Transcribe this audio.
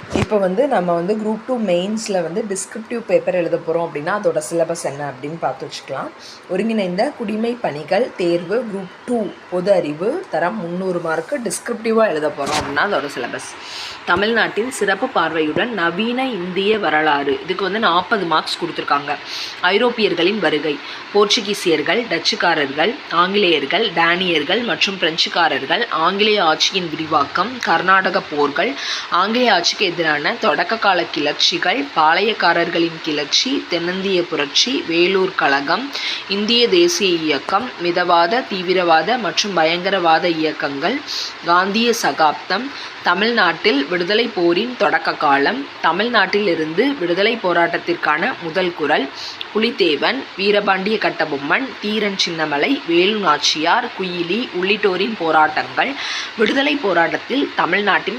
இப்போ நம்ம group 2 மெயின்ஸில் descriptive paper எழுத போகிறோம் அப்படின்னா அதோட சிலபஸ் என்ன அப்படின்னு பார்த்து வச்சுக்கலாம். ஒருங்கிணைந்த குடிமை பணிகள் தேர்வு குரூப் 2 பொது அறிவு தரம் 300 மார்க்கு டிஸ்கிரிப்டிவாக எழுத போகிறோம் அப்படின்னா அதோட சிலபஸ். தமிழ்நாட்டின் சிறப்பு பார்வையுடன் நவீன இந்திய வரலாறு, இதுக்கு 40 மார்க்ஸ் கொடுத்துருக்காங்க. ஐரோப்பியர்களின் வருகை, போர்ச்சுகீசியர்கள், டச்சுக்காரர்கள், ஆங்கிலேயர்கள், டேனியர்கள் மற்றும் பிரெஞ்சுக்காரர்கள், ஆங்கிலேய ஆட்சியின் விரிவாக்கம், கர்நாடக போர்கள், ஆங்கிலேய ஆட்சிக்கு எதிரான தொடக்க கால கிளர்ச்சிகள், பாளையக்காரர்களின் கிளர்ச்சி, தென்னிந்திய புரட்சி, வேலூர் கழகம், இந்திய தேசிய இயக்கம், மிதவாத, தீவிரவாத மற்றும் பயங்கரவாத இயக்கங்கள், காந்திய சகாப்தம், தமிழ்நாட்டில் விடுதலை போரின் தொடக்க காலம், தமிழ்நாட்டிலிருந்து விடுதலை போராட்டத்திற்கான முதல் குரல், புலித்தேவன், வீரபாண்டிய கட்டபொம்மன், தீரன் சின்னமலை, வேலு நாச்சியார், குயிலி உள்ளிட்டோரின் போராட்டங்கள், விடுதலை போராட்டத்தில் தமிழ்நாட்டின்